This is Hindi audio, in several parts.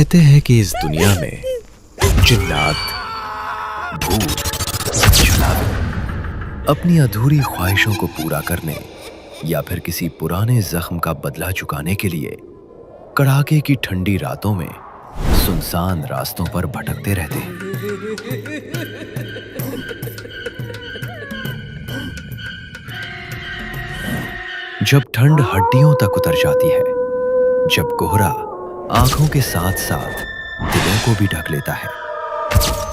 कहते हैं कि इस दुनिया में जिन्नात, भूत, छलावे अपनी अधूरी ख्वाहिशों को पूरा करने या फिर किसी पुराने जख्म का बदला चुकाने के लिए कड़ाके की ठंडी रातों में सुनसान रास्तों पर भटकते रहते हैं। जब ठंड हड्डियों तक उतर जाती है, जब कोहरा आंखों के साथ साथ दिलों को भी ढक लेता है,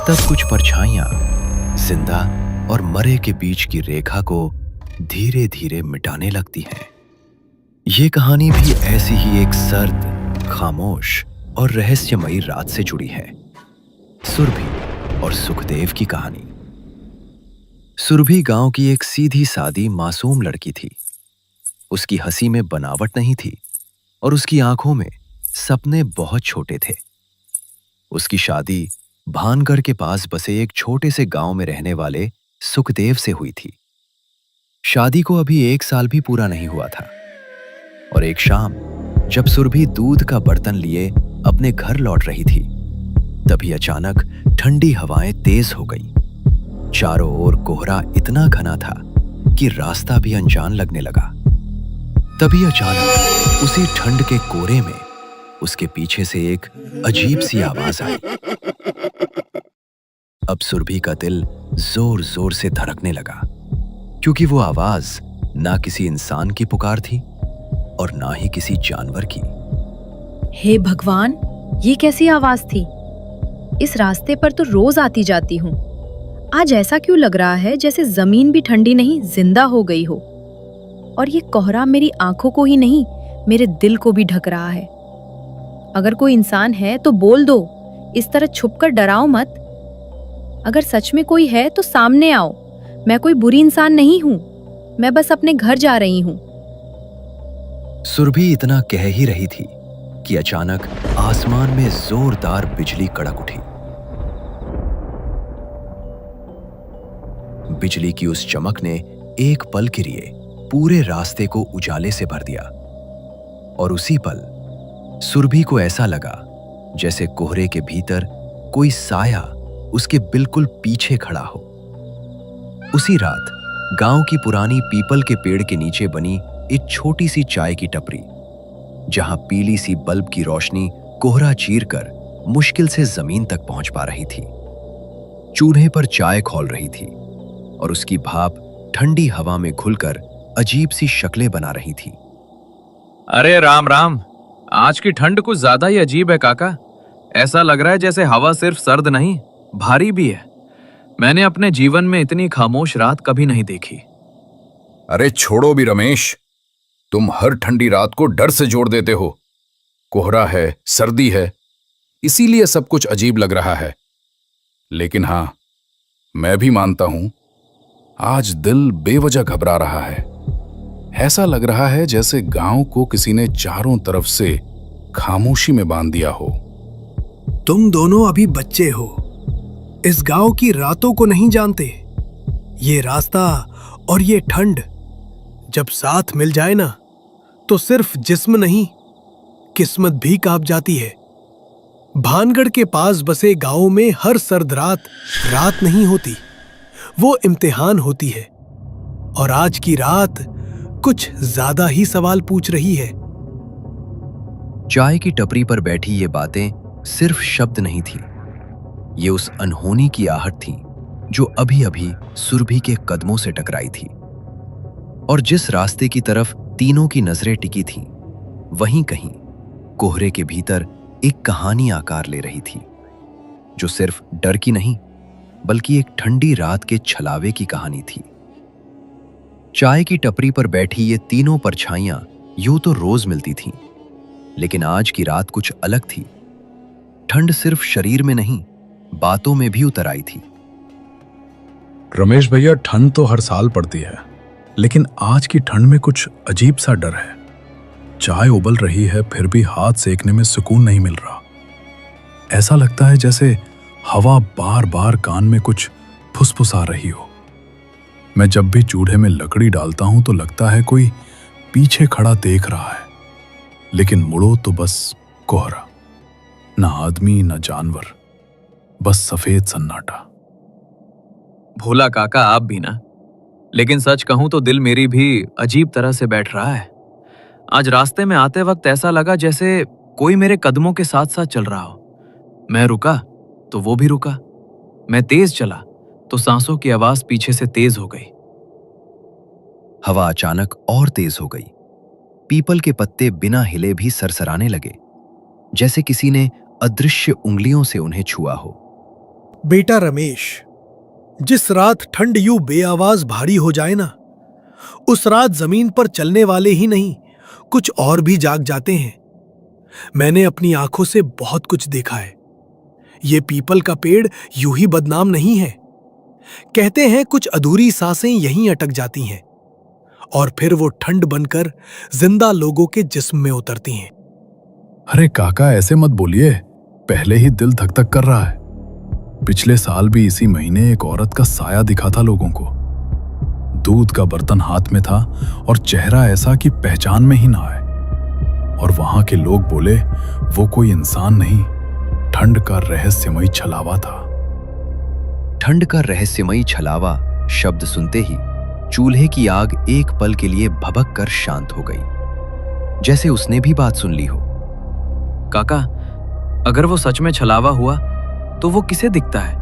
तब कुछ परछाइयां जिंदा और मरे के बीच की रेखा को धीरे धीरे मिटाने लगती हैं। ये कहानी भी ऐसी ही एक सर्द, खामोश और रहस्यमयी रात से जुड़ी है। सुरभि और सुखदेव की कहानी। सुरभि गांव की एक सीधी सादी मासूम लड़की थी। उसकी हंसी में बनावट नहीं थी और उसकी आंखों में सपने बहुत छोटे थे। उसकी शादी भानगढ़ के पास बसे एक छोटे से गांव में रहने वाले सुखदेव से हुई थी। शादी को अभी 1 साल भी पूरा नहीं हुआ था और एक शाम जब सुरभि दूध का बर्तन लिए अपने घर लौट रही थी, तभी अचानक ठंडी हवाएं तेज हो गईं। चारों ओर कोहरा इतना घना था कि रास्ता भी अनजान लगने लगा। तभी अचानक उसी ठंड के कोहरे में उसके पीछे से एक अजीब सी आवाज आई। अब सुरभि का दिल जोर जोर से धड़कने लगा, क्योंकि वो आवाज ना किसी इंसान की पुकार थी और ना ही किसी जानवर की। हे भगवान, ये कैसी आवाज थी? इस रास्ते पर तो रोज आती जाती हूँ। आज ऐसा क्यों लग रहा है जैसे जमीन भी ठंडी नहीं, जिंदा हो गई हो। और ये कोहरा मेरी आंखों को ही नहीं, मेरे दिल को भी ढक रहा है। अगर कोई इंसान है तो बोल दो, इस तरह छुपकर डराओ मत। अगर सच में कोई है तो सामने आओ। मैं कोई बुरी इंसान नहीं हूं, मैं बस अपने घर जा रही हूं। सुरभि इतना कह ही रही थी कि अचानक आसमान में जोरदार बिजली कड़क उठी। बिजली की उस चमक ने एक पल के लिए पूरे रास्ते को उजाले से भर दिया और उसी पल सुरभि को ऐसा लगा जैसे कोहरे के भीतर कोई साया उसके बिल्कुल पीछे खड़ा हो। उसी रात गांव की पुरानी पीपल के पेड़ के नीचे बनी एक छोटी सी चाय की टपरी, जहां पीली सी बल्ब की रोशनी कोहरा चीरकर मुश्किल से जमीन तक पहुंच पा रही थी। चूल्हे पर चाय खौल रही थी और उसकी भाप ठंडी हवा में घुलकर अजीब सी शक्लें बना रही थी। अरे राम राम, आज की ठंड कुछ ज्यादा ही अजीब है काका। ऐसा लग रहा है जैसे हवा सिर्फ सर्द नहीं, भारी भी है। मैंने अपने जीवन में इतनी खामोश रात कभी नहीं देखी। अरे छोड़ो भी रमेश, तुम हर ठंडी रात को डर से जोड़ देते हो। कोहरा है, सर्दी है, इसीलिए सब कुछ अजीब लग रहा है। लेकिन हां, मैं भी मानता हूं, आज दिल बेवजह घबरा रहा है। ऐसा लग रहा है जैसे गांव को किसी ने चारों तरफ से खामोशी में बांध दिया हो। तुम दोनों अभी बच्चे हो, इस गांव की रातों को नहीं जानते। ये रास्ता और ये ठंड जब साथ मिल जाए ना, तो सिर्फ जिस्म नहीं, किस्मत भी कांप जाती है। भानगढ़ के पास बसे गांव में हर सर्द रात रात नहीं होती, वो इम्तिहान होती है। और आज की रात कुछ ज्यादा ही सवाल पूछ रही है। चाय की टपरी पर बैठी ये बातें सिर्फ शब्द नहीं थी, ये उस अनहोनी की आहट थी जो अभी अभी सुरभि के कदमों से टकराई थी। और जिस रास्ते की तरफ तीनों की नजरें टिकी थीं, वहीं कहीं कोहरे के भीतर एक कहानी आकार ले रही थी, जो सिर्फ डर की नहीं बल्कि एक ठंडी रात के छलावे की कहानी थी। चाय की टपरी पर बैठी ये तीनों परछाइयां यूं तो रोज मिलती थीं, लेकिन आज की रात कुछ अलग थी। ठंड सिर्फ शरीर में नहीं, बातों में भी उतर आई थी। रमेश भैया, ठंड तो हर साल पड़ती है, लेकिन आज की ठंड में कुछ अजीब सा डर है। चाय उबल रही है, फिर भी हाथ सेकने में सुकून नहीं मिल रहा। ऐसा लगता है जैसे हवा बार बार कान में कुछ फुसफुसा रही हो। मैं जब भी चूल्हे में लकड़ी डालता हूं तो लगता है कोई पीछे खड़ा देख रहा है, लेकिन मुड़ो तो बस कोहरा। ना आदमी ना जानवर, बस सफेद सन्नाटा। भोला काका आप भी ना, लेकिन सच कहूं तो दिल मेरी भी अजीब तरह से बैठ रहा है। आज रास्ते में आते वक्त ऐसा लगा जैसे कोई मेरे कदमों के साथ साथ चल रहा हो। मैं रुका तो वो भी रुका, मैं तेज चला तो सांसों की आवाज पीछे से तेज हो गई। हवा अचानक और तेज हो गई। पीपल के पत्ते बिना हिले भी सरसराने लगे, जैसे किसी ने अदृश्य उंगलियों से उन्हें छुआ हो। बेटा रमेश, जिस रात ठंड यूं बेआवाज भारी हो जाए ना, उस रात जमीन पर चलने वाले ही नहीं, कुछ और भी जाग जाते हैं। मैंने अपनी आंखों से बहुत कुछ देखा है। ये पीपल का पेड़ यूं ही बदनाम नहीं है। कहते हैं कुछ अधूरी सांसें यहीं अटक जाती हैं और फिर वो ठंड बनकर जिंदा लोगों के जिस्म में उतरती हैं। अरे काका ऐसे मत बोलिए, पहले ही दिल धक धक कर रहा है। पिछले साल भी इसी महीने एक औरत का साया दिखा था लोगों को। दूध का बर्तन हाथ में था और चेहरा ऐसा कि पहचान में ही ना आए। और वहां के लोग बोले वो कोई इंसान नहीं, ठंड का रहस्यमयी छलावा था। ठंड का रहस्यमयी छलावा शब्द सुनते ही चूल्हे की आग एक पल के लिए भभक कर शांत हो गई, जैसे उसने भी बात सुन ली हो। काका, अगर वो सच में छलावा हुआ तो वो किसे दिखता है?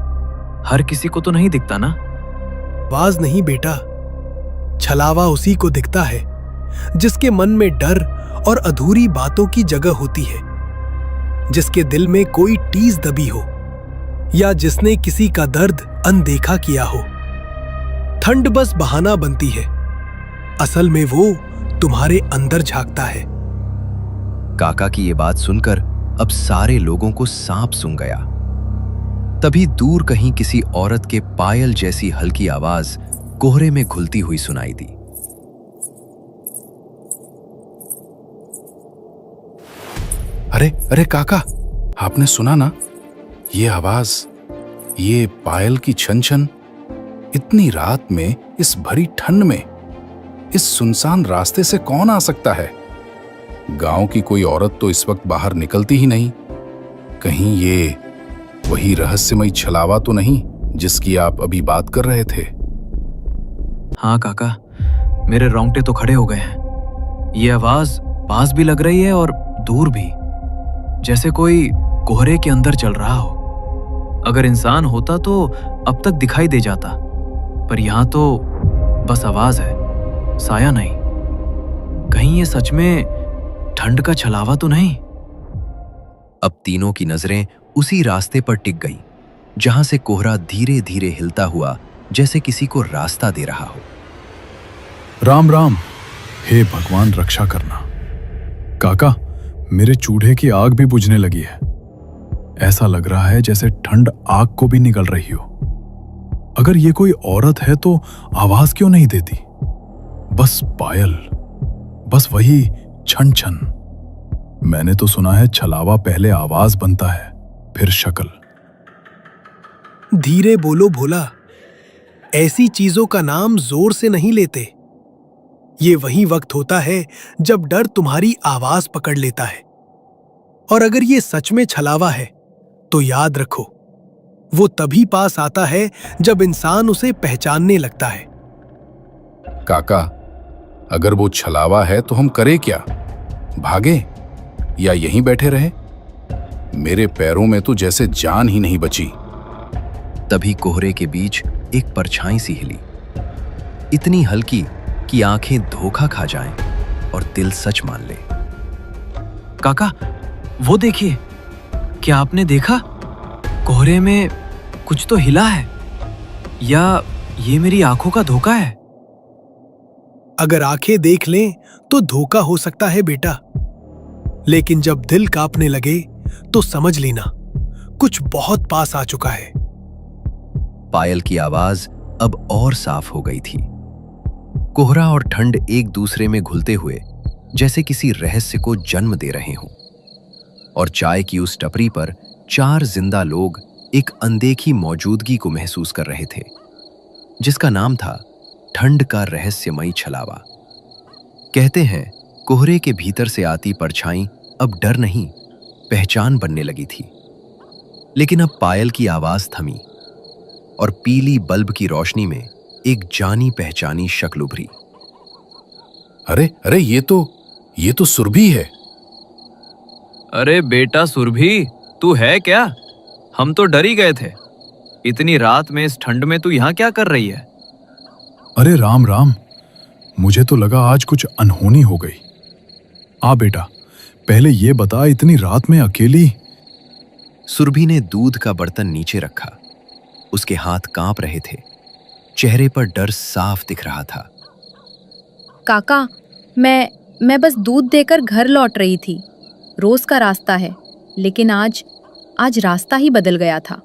हर किसी को तो नहीं दिखता ना। आवाज नहीं बेटा, छलावा उसी को दिखता है जिसके मन में डर और अधूरी बातों की जगह होती है, जिसके दिल में कोई टीस दबी हो या जिसने किसी का दर्द अनदेखा किया हो। ठंड बस बहाना बनती है, असल में वो तुम्हारे अंदर झांकता है। काका की ये बात सुनकर अब सारे लोगों को सांप सूंघ गया। तभी दूर कहीं किसी औरत के पायल जैसी हल्की आवाज कोहरे में घुलती हुई सुनाई दी। अरे अरे काका, आपने सुना ना? ये आवाज, ये पायल की छन छन, इतनी रात में, इस भरी ठंड में, इस सुनसान रास्ते से कौन आ सकता है? गांव की कोई औरत तो इस वक्त बाहर निकलती ही नहीं। कहीं ये वही रहस्यमयी छलावा तो नहीं जिसकी आप अभी बात कर रहे थे? हाँ काका, मेरे रोंगटे तो खड़े हो गए हैं। ये आवाज पास भी लग रही है और दूर भी, जैसे कोई कोहरे के अंदर चल रहा हो। अगर इंसान होता तो अब तक दिखाई दे जाता, पर यहां तो बस आवाज है, साया नहीं। कहीं ये सच में ठंड का छलावा तो नहीं? अब तीनों की नजरें उसी रास्ते पर टिक गई जहां से कोहरा धीरे धीरे हिलता हुआ जैसे किसी को रास्ता दे रहा हो। राम राम, हे भगवान रक्षा करना। काका, मेरे चूल्हे की आग भी बुझने लगी है। ऐसा लग रहा है जैसे ठंड आग को भी निगल रही हो। अगर ये कोई औरत है तो आवाज क्यों नहीं देती? बस पायल, बस वही छन छन। मैंने तो सुना है छलावा पहले आवाज बनता है, फिर शक्ल। धीरे बोलो भोला, ऐसी चीजों का नाम जोर से नहीं लेते। ये वही वक्त होता है जब डर तुम्हारी आवाज पकड़ लेता है। और अगर ये सच में छलावा है तो याद रखो, वो तभी पास आता है जब इंसान उसे पहचानने लगता है। काका, अगर वो छलावा है तो हम करें क्या? भागे या यहीं बैठे रहे? मेरे पैरों में तो जैसे जान ही नहीं बची। तभी कोहरे के बीच एक परछाई सी हिली, इतनी हल्की कि आंखें धोखा खा जाएं और दिल सच मान ले। काका, वो देखिए, क्या आपने देखा? कोहरे में कुछ तो हिला है, या ये मेरी आंखों का धोखा है? अगर आंखें देख लें तो धोखा हो सकता है बेटा, लेकिन जब दिल कांपने लगे तो समझ लेना कुछ बहुत पास आ चुका है। पायल की आवाज अब और साफ हो गई थी। कोहरा और ठंड एक दूसरे में घुलते हुए जैसे किसी रहस्य को जन्म दे रहे हों। और चाय की उस टपरी पर 4 जिंदा लोग एक अनदेखी मौजूदगी को महसूस कर रहे थे, जिसका नाम था ठंड का रहस्यमयी छलावा। कहते हैं कोहरे के भीतर से आती परछाई अब डर नहीं, पहचान बनने लगी थी। लेकिन अब पायल की आवाज थमी और पीली बल्ब की रोशनी में एक जानी पहचानी शक्ल उभरी। अरे अरे, ये तो सुरभि है। अरे बेटा सुरभि, तू है क्या? हम तो डर ही गए थे। इतनी रात में इस ठंड में तू यहाँ क्या कर रही है? अरे राम राम, मुझे तो लगा आज कुछ अनहोनी हो गई। आ बेटा, पहले ये बता, इतनी रात में अकेली? सुरभि ने दूध का बर्तन नीचे रखा। उसके हाथ कांप रहे थे, चेहरे पर डर साफ दिख रहा था। काका, मैं बस दूध देकर घर लौट रही थी। रोज का रास्ता है, लेकिन आज रास्ता ही बदल गया था।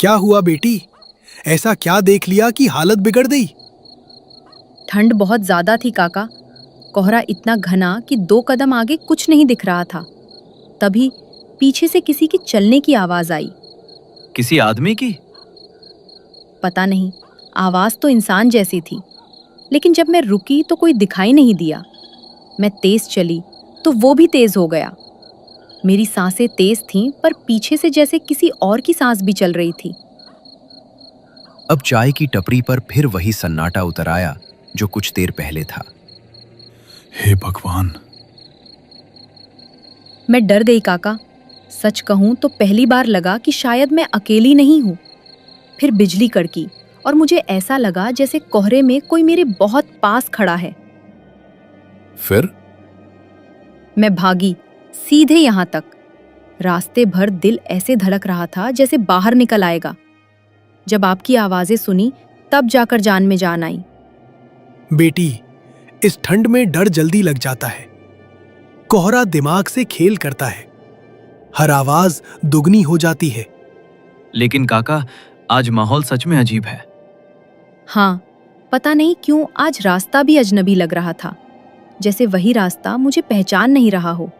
क्या हुआ बेटी? ऐसा क्या देख लिया कि हालत बिगड़ गई? ठंड बहुत ज्यादा थी काका। कोहरा इतना घना कि 2 कदम आगे कुछ नहीं दिख रहा था। तभी पीछे से किसी की चलने की आवाज आई। किसी आदमी की? पता नहीं, आवाज तो इंसान जैसी थी, लेकिन जब मैं रुकी तो कोई दिखाई नहीं दिया। मैं तेज चली तो वो भी तेज हो गया। मेरी सांसें तेज थीं, पर पीछे से जैसे किसी और की सांस भी चल रही थी। अब चाय की टपरी पर फिर वही सन्नाटा उतर आया जो कुछ देर पहले था। हे भगवान! मैं डर गई काका। सच कहूं तो पहली बार लगा कि शायद मैं अकेली नहीं हूं। फिर बिजली कड़की और मुझे ऐसा लगा जैसे कोहरे में कोई मेरे बहुत पास खड़ा है। फिर? मैं भागी सीधे यहां तक। रास्ते भर दिल ऐसे धड़क रहा था जैसे बाहर निकल आएगा। जब आपकी आवाजें सुनी तब जाकर जान में जान आई। बेटी, इस ठंड में डर जल्दी लग जाता है। कोहरा दिमाग से खेल करता है। हर आवाज दुगनी हो जाती है। लेकिन काका, आज माहौल सच में अजीब है। हाँ, पता नहीं क्यों आज रास्ता भी अजनबी लग रहा था, जैसे वही रास्ता मुझे पहचान नहीं रहा हो।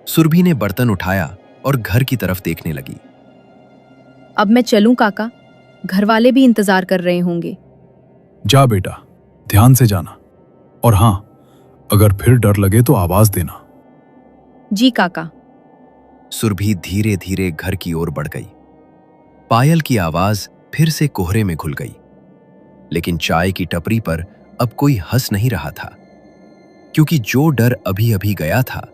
सुरभि ने बर्तन उठाया और घर की तरफ देखने लगी। अब मैं चलूं काका? घर वाले भी इंतजार कर रहे होंगे। जा बेटा, ध्यान से जाना। और हाँ, अगर फिर डर लगे तो आवाज देना। जी काका। सुरभि धीरे धीरे घर की ओर बढ़ गई। पायल की आवाज फिर से कोहरे में घुल गई, लेकिन चाय की टपरी पर अब कोई हंस नहीं रहा था, क्योंकि जो डर अभी अभी गया था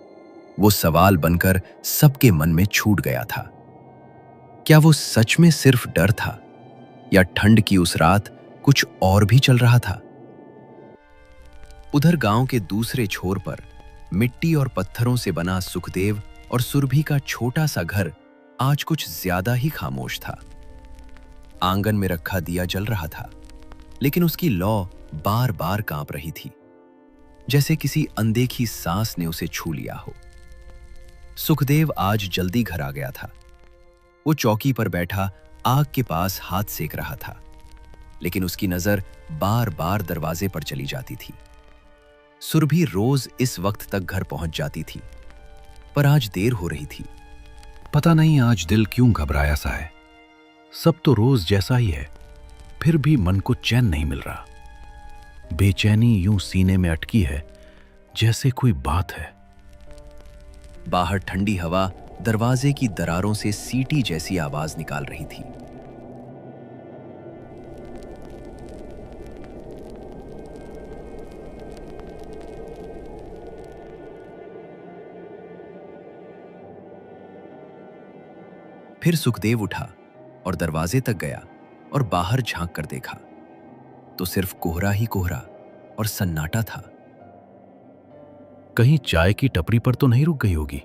वो सवाल बनकर सबके मन में छूट गया था। क्या वो सच में सिर्फ डर था, या ठंड की उस रात कुछ और भी चल रहा था? उधर गांव के दूसरे छोर पर मिट्टी और पत्थरों से बना सुखदेव और सुरभि का छोटा सा घर आज कुछ ज्यादा ही खामोश था। आंगन में रखा दिया जल रहा था, लेकिन उसकी लौ बार बार कांप रही थी, जैसे किसी अनदेखी सांस ने उसे छू लिया हो। सुखदेव आज जल्दी घर आ गया था। वो चौकी पर बैठा आग के पास हाथ सेक रहा था, लेकिन उसकी नजर बार बार दरवाजे पर चली जाती थी। सुरभि रोज इस वक्त तक घर पहुंच जाती थी, पर आज देर हो रही थी। पता नहीं आज दिल क्यों घबराया सा है। सब तो रोज जैसा ही है, फिर भी मन को चैन नहीं मिल रहा। बेचैनी यूं सीने में अटकी है जैसे कोई बात है। बाहर ठंडी हवा दरवाजे की दरारों से सीटी जैसी आवाज निकाल रही थी। फिर सुखदेव उठा और दरवाजे तक गया और बाहर झांक कर देखा तो सिर्फ कोहरा ही कोहरा और सन्नाटा था। कहीं चाय की टपरी पर तो नहीं रुक गई होगी,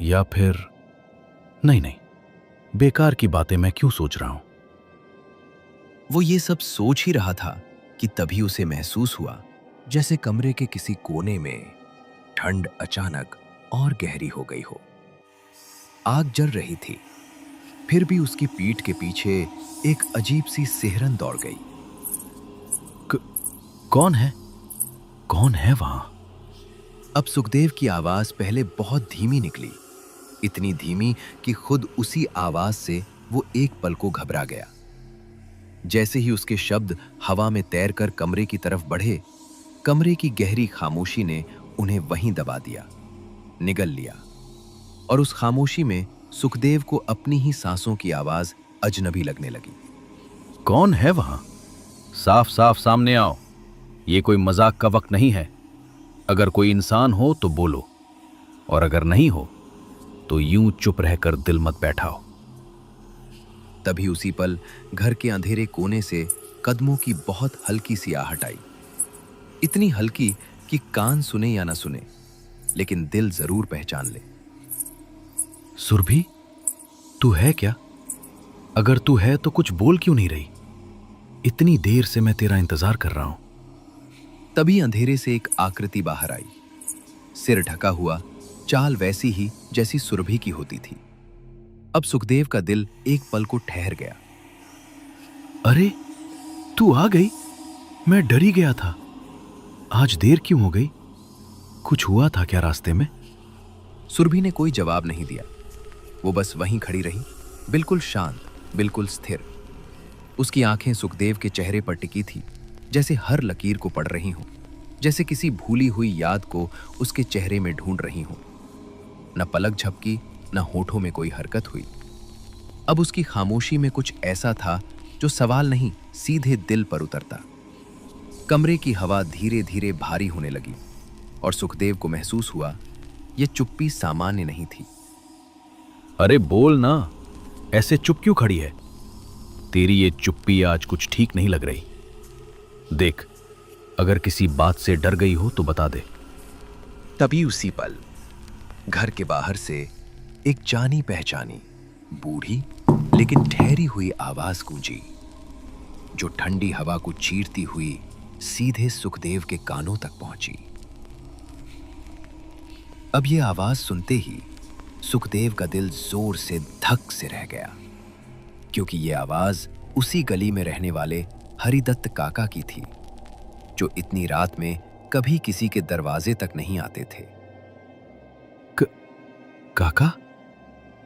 या फिर नहीं, बेकार की बातें मैं क्यों सोच रहा हूं। वो ये सब सोच ही रहा था कि तभी उसे महसूस हुआ जैसे कमरे के किसी कोने में ठंड अचानक और गहरी हो गई हो। आग जल रही थी, फिर भी उसकी पीठ के पीछे एक अजीब सी सिहरन दौड़ गई। कौन है वहां? अब सुखदेव की आवाज पहले बहुत धीमी निकली, इतनी धीमी कि खुद उसी आवाज से वो एक पल को घबरा गया। जैसे ही उसके शब्द हवा में तैरकर कमरे की तरफ बढ़े, कमरे की गहरी खामोशी ने उन्हें वहीं दबा दिया। निगल लिया और उस खामोशी में सुखदेव को अपनी ही सांसों की आवाज अजनबी लगने लगी। कौन है वहां? साफ साफ सामने आओ। ये कोई मजाक का वक्त नहीं है। अगर कोई इंसान हो तो बोलो, और अगर नहीं हो तो यूं चुप रहकर दिल मत बैठाओ। तभी उसी पल घर के अंधेरे कोने से कदमों की बहुत हल्की सी आहट आई। इतनी हल्की कि कान सुने या ना सुने, लेकिन दिल जरूर पहचान ले। सुरभि, तू है क्या? अगर तू है तो कुछ बोल क्यों नहीं रही? इतनी देर से मैं तेरा इंतजार कर रहा हूं। तभी अंधेरे से एक आकृति बाहर आई, सिर ढका हुआ, चाल वैसी ही जैसी सुरभि की होती थी। अब सुखदेव का दिल एक पल को ठहर गया। अरे, तू आ गई? मैं डर ही गया था। आज देर क्यों हो गई? कुछ हुआ था क्या रास्ते में? सुरभि ने कोई जवाब नहीं दिया। वो बस वहीं खड़ी रही, बिल्कुल शांत, बिल्कुल स्थिर। उसकी आंखें सुखदेव के चेहरे पर टिकी थी, जैसे हर लकीर को पढ़ रही हों, जैसे किसी भूली हुई याद को उसके चेहरे में ढूंढ रही हों। न पलक झपकी, न होठों में कोई हरकत हुई। अब उसकी खामोशी में कुछ ऐसा था जो सवाल नहीं, सीधे दिल पर उतरता। कमरे की हवा धीरे धीरे भारी होने लगी और सुखदेव को महसूस हुआ यह चुप्पी सामान्य नहीं थी। अरे बोल ना, ऐसे चुप क्यों खड़ी है? तेरी ये चुप्पी आज कुछ ठीक नहीं लग रही। देख, अगर किसी बात से डर गई हो तो बता दे। तभी उसी पल घर के बाहर से एक जानी पहचानी, बूढ़ी लेकिन ठहरी हुई आवाज गूंजी, जो ठंडी हवा को चीरती हुई सीधे सुखदेव के कानों तक पहुंची। अब यह आवाज सुनते ही सुखदेव का दिल जोर से धक से रह गया, क्योंकि यह आवाज उसी गली में रहने वाले हरिदत्त काका की थी, जो इतनी रात में कभी किसी के दरवाजे तक नहीं आते थे। काका,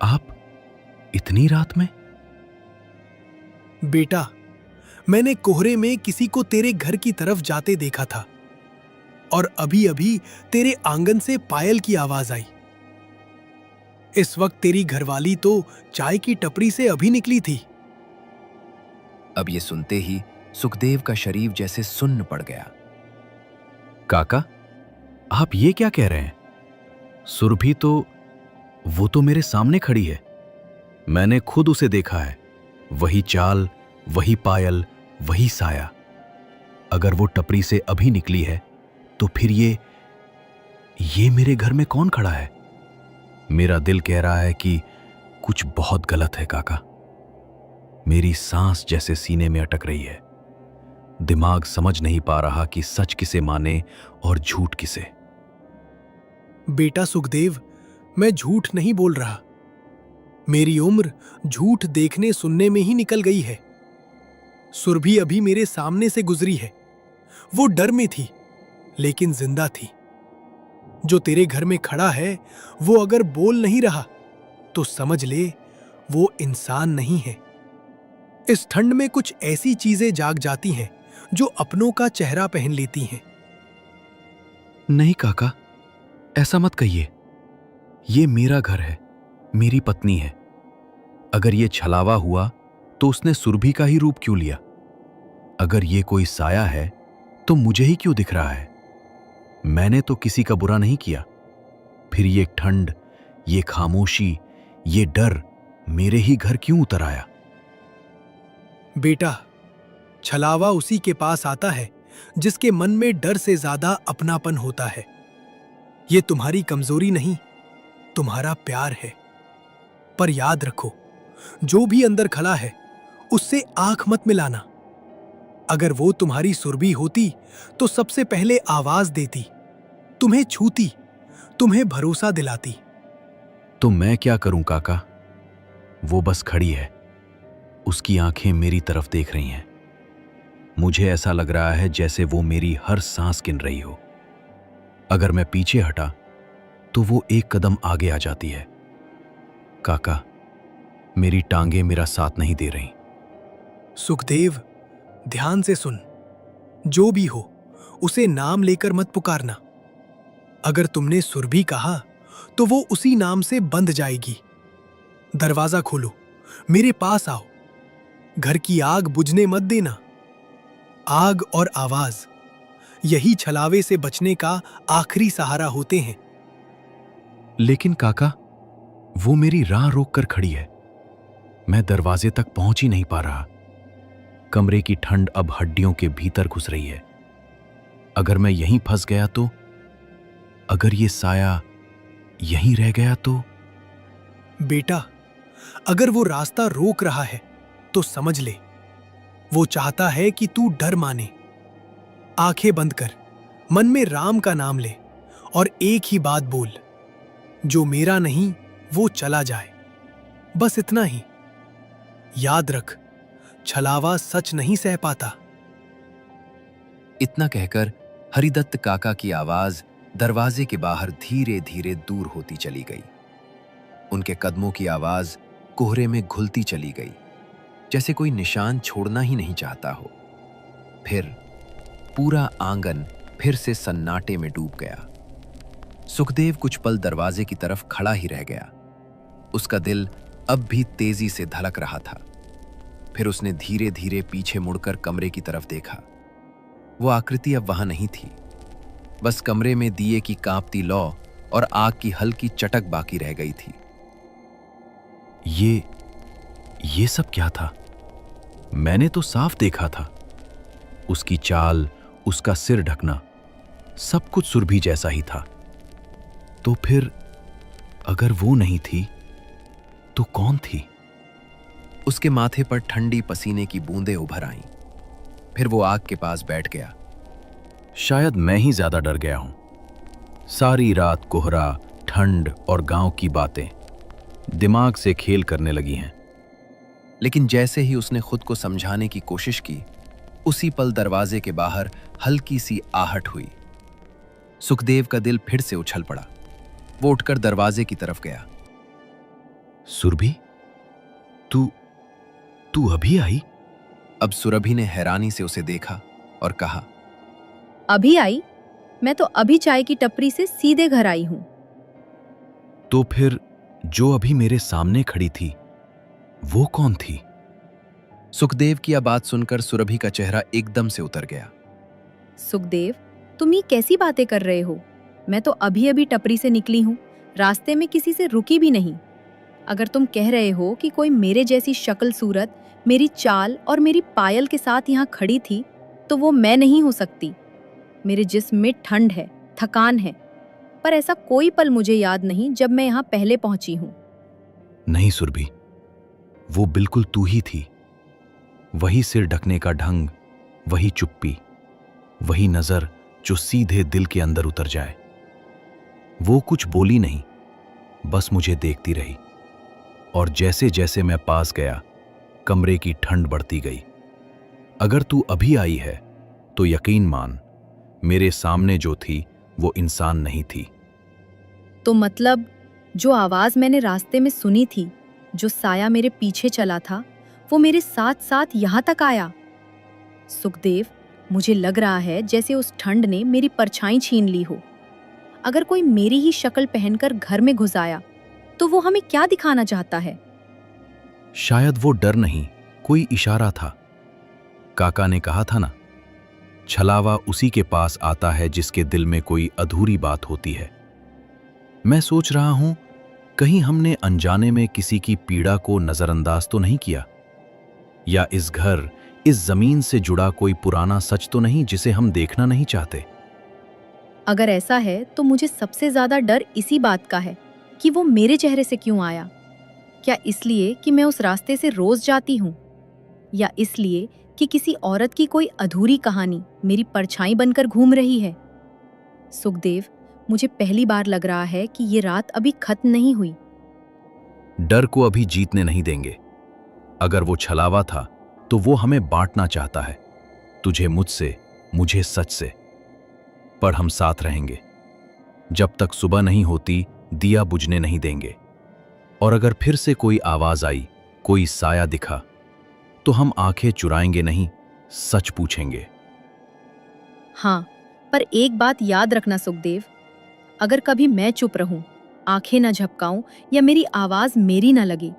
आप इतनी रात में? बेटा, मैंने कोहरे में किसी को तेरे घर की तरफ जाते देखा था और अभी अभी तेरे आंगन से पायल की आवाज आई। इस वक्त तेरी घरवाली तो चाय की टपरी से अभी निकली थी। अब ये सुनते ही सुखदेव का शरीर जैसे सुन्न पड़ गया। काका, आप ये क्या कह रहे हैं? सुरभि वो तो मेरे सामने खड़ी है। मैंने खुद उसे देखा है। वही चाल, वही पायल, वही साया। अगर वो टपरी से अभी निकली है तो फिर ये मेरे घर में कौन खड़ा है? मेरा दिल कह रहा है कि कुछ बहुत गलत है काका। मेरी सांस जैसे सीने में अटक रही है। दिमाग समझ नहीं पा रहा कि सच किसे माने और झूठ किसे। बेटा सुखदेव, मैं झूठ नहीं बोल रहा। मेरी उम्र झूठ देखने सुनने में ही निकल गई है। सुरभि अभी मेरे सामने से गुजरी है। वो डर में थी, लेकिन जिंदा थी। जो तेरे घर में खड़ा है, वो अगर बोल नहीं रहा तो समझ ले वो इंसान नहीं है। इस ठंड में कुछ ऐसी चीजें जाग जाती हैं जो अपनों का चेहरा पहन लेती हैं। नहीं काका, ऐसा मत कहिए। ये मेरा घर है, मेरी पत्नी है। अगर ये छलावा हुआ तो उसने सुरभि का ही रूप क्यों लिया? अगर ये कोई साया है तो मुझे ही क्यों दिख रहा है? मैंने तो किसी का बुरा नहीं किया। फिर ये ठंड, ये खामोशी, ये डर मेरे ही घर क्यों उतर आया? बेटा, छलावा उसी के पास आता है जिसके मन में डर से ज्यादा अपनापन होता है। ये तुम्हारी कमजोरी नहीं, तुम्हारा प्यार है। पर याद रखो, जो भी अंदर खड़ा है उससे आंख मत मिलाना। अगर वो तुम्हारी सुरभि होती तो सबसे पहले आवाज देती, तुम्हें छूती, तुम्हें भरोसा दिलाती। तो मैं क्या करूं काका? वो बस खड़ी है, उसकी आंखें मेरी तरफ देख रही हैं। मुझे ऐसा लग रहा है जैसे वो मेरी हर सांस गिन रही हो। अगर मैं पीछे हटा तो वो एक कदम आगे आ जाती है। काका, मेरी टांगें मेरा साथ नहीं दे रही। सुखदेव, ध्यान से सुन। जो भी हो, उसे नाम लेकर मत पुकारना। अगर तुमने सुरभि कहा तो वो उसी नाम से बंध जाएगी। दरवाजा खोलो, मेरे पास आओ। घर की आग बुझने मत देना। आग और आवाज, यही छलावे से बचने का आखिरी सहारा होते हैं। लेकिन काका, वो मेरी राह रोक कर खड़ी है। मैं दरवाजे तक पहुंच ही नहीं पा रहा। कमरे की ठंड अब हड्डियों के भीतर घुस रही है। अगर मैं यहीं फंस गया तो, अगर ये साया यहीं रह गया तो। बेटा, अगर वो रास्ता रोक रहा है तो समझ ले, वो चाहता है कि तू डर माने। आंखें बंद कर, मन में राम का नाम ले और एक ही बात बोल, जो मेरा नहीं वो चला जाए। बस इतना ही। याद रख, छलावा सच नहीं सह पाता। इतना कहकर हरिदत्त काका की आवाज दरवाजे के बाहर धीरे धीरे दूर होती चली गई। उनके कदमों की आवाज कोहरे में घुलती चली गई, जैसे कोई निशान छोड़ना ही नहीं चाहता हो। फिर पूरा आंगन फिर से सन्नाटे में डूब गया। सुखदेव कुछ पल दरवाजे की तरफ खड़ा ही रह गया। उसका दिल अब भी तेजी से धड़क रहा था। फिर उसने धीरे धीरे पीछे मुड़कर कमरे की तरफ देखा। वो आकृति अब वहां नहीं थी। बस कमरे में दिए की कांपती लौ और आग की हल्की चटक बाकी रह गई थी। ये सब क्या था? मैंने तो साफ देखा था। उसकी चाल, उसका सिर ढकना, सब कुछ सुरभि जैसा ही था। तो फिर अगर वो नहीं थी तो कौन थी? उसके माथे पर ठंडी पसीने की बूंदें उभर आईं। फिर वो आग के पास बैठ गया। शायद मैं ही ज्यादा डर गया हूं। सारी रात कोहरा, ठंड और गांव की बातें दिमाग से खेल करने लगी हैं। लेकिन जैसे ही उसने खुद को समझाने की कोशिश की, उसी पल दरवाजे के बाहर हल्की सी आहट हुई। सुखदेव का दिल फिर से उछल पड़ा। वो उठकर दरवाजे की तरफ गया। सुरभि, तू अभी आई? अब सुरभि ने हैरानी से उसे देखा और कहा, अभी आई? मैं तो अभी चाय की टपरी से सीधे घर आई हूं। तो फिर जो अभी मेरे सामने खड़ी थी वो कौन थी? सुखदेव की यह बात सुनकर सुरभि का चेहरा एकदम से उतर गया। सुखदेव, तुम ये कैसी बातें कर रहे हो? मैं तो अभी अभी टपरी से निकली हूं, रास्ते में किसी से रुकी भी नहीं। अगर तुम कह रहे हो कि कोई मेरे जैसी शक्ल सूरत, मेरी चाल और मेरी पायल के साथ यहाँ खड़ी थी, तो वो मैं नहीं हो सकती। मेरे जिस्म में ठंड है, थकान है, पर ऐसा कोई पल मुझे याद नहीं जब मैं यहाँ पहले पहुंची हूँ। नहीं सुरभि, वो बिल्कुल तू ही थी। वही सिर ढकने का ढंग, वही चुप्पी, वही नजर जो सीधे दिल के अंदर उतर जाए। वो कुछ बोली नहीं, बस मुझे देखती रही। और जैसे जैसे मैं पास गया, कमरे की ठंड बढ़ती गई। अगर तू अभी आई है तो यकीन मान, मेरे सामने जो थी वो इंसान नहीं थी। तो मतलब जो आवाज मैंने रास्ते में सुनी थी, जो साया मेरे पीछे चला था, वो मेरे साथ साथ यहाँ तक आया। सुखदेव, मुझे लग रहा है जैसे उस ठंड ने मेरी परछाई छीन ली हो। अगर कोई मेरी ही शक्ल पहनकर घर में घुस आया तो वो हमें क्या दिखाना चाहता है? शायद वो डर नहीं, कोई इशारा था। काका ने कहा था ना, छलावा उसी के पास आता है जिसके दिल में कोई अधूरी बात होती है। मैं सोच रहा हूं, कहीं हमने अनजाने में किसी की पीड़ा को नजरअंदाज तो नहीं किया? या इस घर, इस जमीन से जुड़ा कोई पुराना सच तो नहीं जिसे हम देखना नहीं चाहते? अगर ऐसा है तो मुझे सबसे ज्यादा डर इसी बात का है कि वो मेरे चेहरे से क्यों आया। क्या इसलिए कि मैं उस रास्ते से रोज जाती हूँ, या इसलिए कि किसी औरत की कोई अधूरी कहानी मेरी परछाई बनकर घूम रही है? सुखदेव, मुझे पहली बार लग रहा है कि ये रात अभी खत्म नहीं हुई। डर को अभी जीतने नहीं देंगे। अगर वो छलावा था तो वो हमें बांटना चाहता है, तुझे मुझसे, मुझे सच से। पर हम साथ रहेंगे। जब तक सुबह नहीं होती, दिया बुझने नहीं देंगे। और अगर फिर से कोई आवाज आई, कोई साया दिखा, तो हम आंखें चुराएंगे नहीं, सच पूछेंगे। हाँ, पर एक बात याद रखना सुखदेव, अगर कभी मैं चुप रहूं आंखें न झपकाऊं या मेरी आवाज मेरी न लगे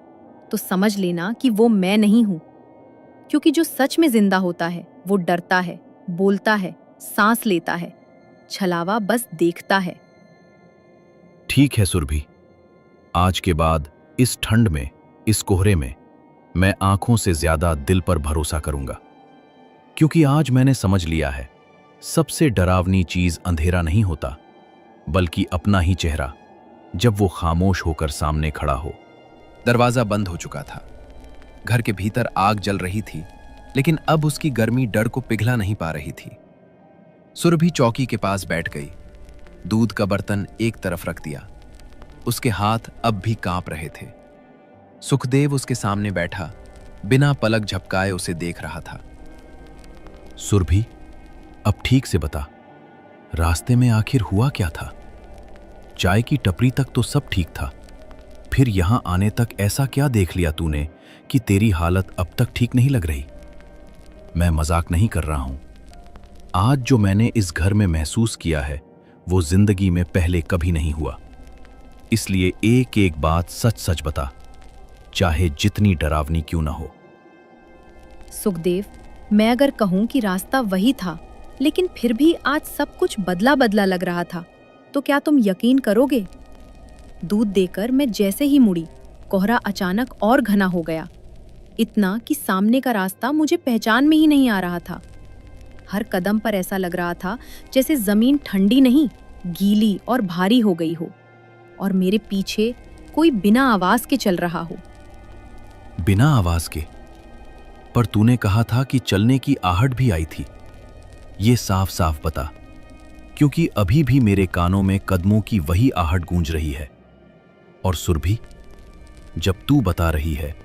तो समझ लेना कि वो मैं नहीं हूं। क्योंकि जो सच में जिंदा होता है वो डरता है, बोलता है, सांस लेता है। छलावा बस देखता है। ठीक है सुरभि, आज के बाद इस ठंड में, इस कोहरे में मैं आंखों से ज्यादा दिल पर भरोसा करूंगा। क्योंकि आज मैंने समझ लिया है, सबसे डरावनी चीज अंधेरा नहीं होता, बल्कि अपना ही चेहरा जब वो खामोश होकर सामने खड़ा हो। दरवाजा बंद हो चुका था। घर के भीतर आग जल रही थी, लेकिन अब उसकी गर्मी डर को पिघला नहीं पा रही थी। सुरभि चौकी के पास बैठ गई, दूध का बर्तन एक तरफ रख दिया। उसके हाथ अब भी कांप रहे थे। सुखदेव उसके सामने बैठा, बिना पलक झपकाए उसे देख रहा था। सुरभि, अब ठीक से बता, रास्ते में आखिर हुआ क्या था? चाय की टपरी तक तो सब ठीक था, फिर यहां आने तक ऐसा क्या देख लिया तूने कि तेरी हालत अब तक ठीक नहीं लग रही? मैं मजाक नहीं कर रहा हूं। आज जो मैंने इस घर में महसूस किया है वो जिंदगी में पहले कभी नहीं हुआ। इसलिए एक एक बात सच सच बता, चाहे जितनी डरावनी क्यों ना हो। सुखदेव, मैं अगर कहूं कि रास्ता वही था, लेकिन फिर भी आज सब कुछ बदला बदला लग रहा था, तो क्या तुम यकीन करोगे? दूध देकर मैं जैसे ही मुड़ी, कोहरा अचानक और घना हो गया। इतना कि सामने का रास्ता मुझे पहचान में ही नहीं आ रहा था। हर कदम पर ऐसा लग रहा था जैसे जमीन ठंडी नहीं, गीली और भारी हो गई हो, और मेरे पीछे कोई बिना आवाज के चल रहा हो। बिना आवाज के? पर तूने कहा था कि चलने की आहट भी आई थी। ये साफ साफ बता, क्योंकि अभी भी मेरे कानों में कदमों की वही आहट गूंज रही है। और सुरभि, जब तू बता रही है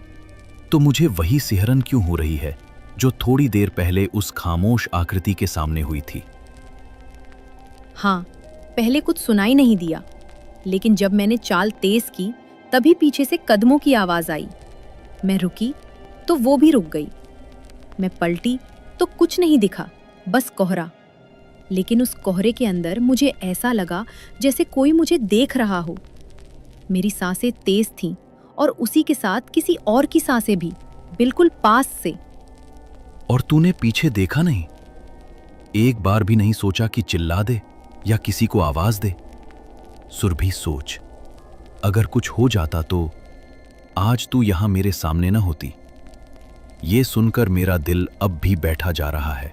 तो मुझे वही सिहरन क्यों हो रही है जो थोड़ी देर पहले उस खामोश आकृति के सामने हुई थी? हाँ, पहले कुछ सुनाई नहीं दिया, लेकिन जब मैंने चाल तेज की तभी पीछे से कदमों की आवाज आई। मैं रुकी तो वो भी रुक गई। मैं पलटी तो कुछ नहीं दिखा, बस कोहरा। लेकिन उस कोहरे के अंदर मुझे ऐसा लगा जैसे कोई मुझे देख रहा हो। मेरी सांसें तेज थीं और उसी के साथ किसी और की सांसें भी, बिल्कुल पास से। और तूने पीछे देखा नहीं? एक बार भी नहीं सोचा कि चिल्ला दे या किसी को आवाज दे? सुरभि, सोच, अगर कुछ हो जाता तो आज तू यहां मेरे सामने न होती। ये सुनकर मेरा दिल अब भी बैठा जा रहा है।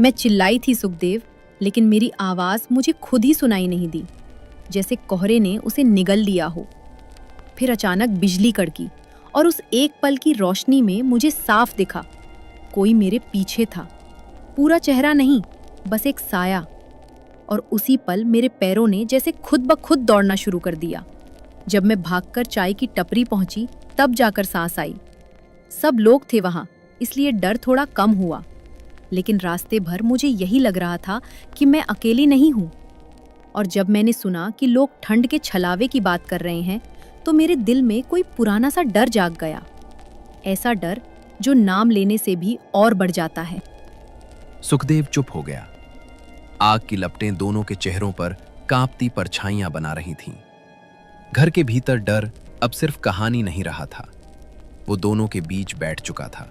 मैं चिल्लाई थी सुखदेव, लेकिन मेरी आवाज मुझे खुद ही सुनाई नहीं दी, जैसे कोहरे ने उसे निगल लिया हो। फिर अचानक बिजली कड़की और उस एक पल की रोशनी में मुझे साफ दिखा, कोई मेरे पीछे था। पूरा चेहरा नहीं, बस एक साया। और उसी पल मेरे पैरों ने जैसे खुद ब खुद दौड़ना शुरू कर दिया। जब मैं भागकर चाय की टपरी पहुंची, तब जाकर सांस आई। सब लोग थे वहां, इसलिए डर थोड़ा कम हुआ। लेकिन रास्ते भर मुझे यही लग रहा था कि मैं अकेली नहीं हूं। और जब मैंने सुना कि लोग ठंड के छलावे की बात कर रहे हैं, तो मेरे दिल में कोई पुराना सा डर जाग गया। ऐसा डर जो नाम लेने से भी और बढ़ जाता है। सुखदेव चुप हो गया। आग की लपटें दोनों के चेहरों पर कांपती परछाइयां बना रही थीं। घर के भीतर डर अब सिर्फ कहानी नहीं रहा था, वो दोनों के बीच बैठ चुका था।